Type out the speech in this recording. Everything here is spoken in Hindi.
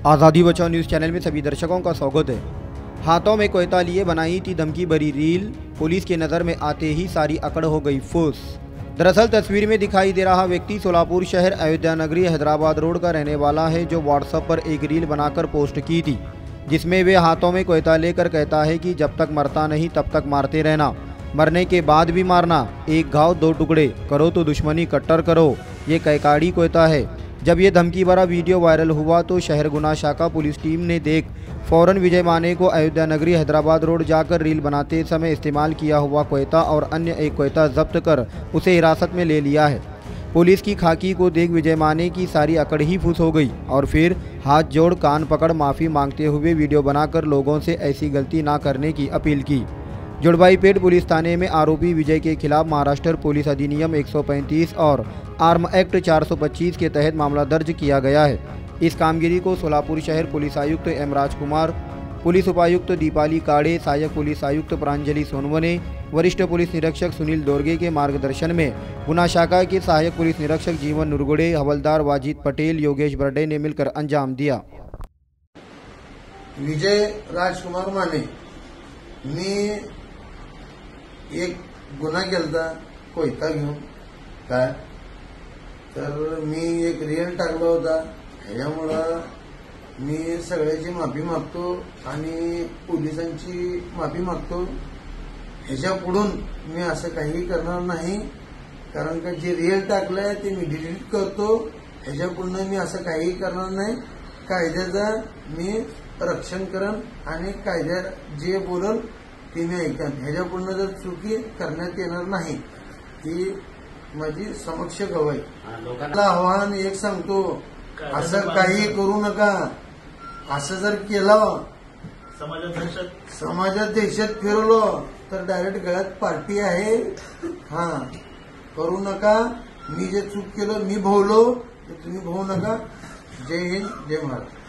आज़ादी बचाओ न्यूज़ चैनल में सभी दर्शकों का स्वागत है। हाथों में कोयता लिए बनाई थी धमकी भरी रील, पुलिस की नज़र में आते ही सारी अकड़ हो गई फुस। दरअसल तस्वीर में दिखाई दे रहा व्यक्ति सोलापुर शहर अयोध्या नगरी हैदराबाद रोड का रहने वाला है, जो व्हाट्सएप पर एक रील बनाकर पोस्ट की थी, जिसमें वे हाथों में कोयता लेकर कहता है कि जब तक मरता नहीं तब तक मारते रहना, मरने के बाद भी मारना, एक घाव दो टुकड़े, करो तो दुश्मनी कट्टर करो, ये कैकाड़ी कोयता है। जब ये धमकी भरा वीडियो वायरल हुआ तो शहर गुना शाखा पुलिस टीम ने देख फौरन विजय माने को अयोध्या नगरी हैदराबाद रोड जाकर रील बनाते समय इस्तेमाल किया हुआ कोयता और अन्य एक कोयता जब्त कर उसे हिरासत में ले लिया है। पुलिस की खाकी को देख विजय माने की सारी अकड़ ही फुस हो गई और फिर हाथ जोड़ कान पकड़ माफ़ी मांगते हुए वीडियो बनाकर लोगों से ऐसी गलती ना करने की अपील की। जुड़वाईपेट पुलिस थाने में आरोपी विजय के खिलाफ महाराष्ट्र पुलिस अधिनियम 135 और आर्म एक्ट 425 के तहत मामला दर्ज किया गया है। इस कामगिरी को सोलापुर शहर पुलिस आयुक्त एम राजकुमार, पुलिस उपायुक्त दीपाली काड़े, सहायक पुलिस आयुक्त प्रांजलि सोनवने, वरिष्ठ पुलिस निरीक्षक सुनील दोरगे के मार्गदर्शन में गुना शाखा के सहायक पुलिस निरीक्षक जीवन नुरगुड़े, हवलदार वाजिद पटेल, योगेश बर्डे ने मिलकर अंजाम दिया। विजय राजकुमार माने, मी एक गुन्हा केलता कोयता घेऊन काय तर मी एक रील टाकला होता। ह्याच्यामुळं मी सगळ्याची माफी मागतो आणि पोलिसांची माफी मागतो। ह्याच्या पुढून मी असं काही करणार नाही, कारण का जे रील टाकलंय ते मी डिलीट करतो। ह्याच्या पुढून मी असं काही करणार नाही। कायद्याचं मी रक्षण करेन आणि कायद्यात जे बोलल ती मी ऐकन। ह्याच्या पुढे जर चुकी करण्यात येणार नाही ही माझी समक्ष गवाही। लोकांना आव्हान एक सांगतो, असं काही करू नका। असं जर केलं, समाजात दहशत फिरवलो तर डायरेक्ट गळ्यात पार्टी आहे। करू नका। मी जे चूक केलं, मी भोवलो ते तुम्ही भोवू नका। जय हिंद, जय महाराष्ट्र।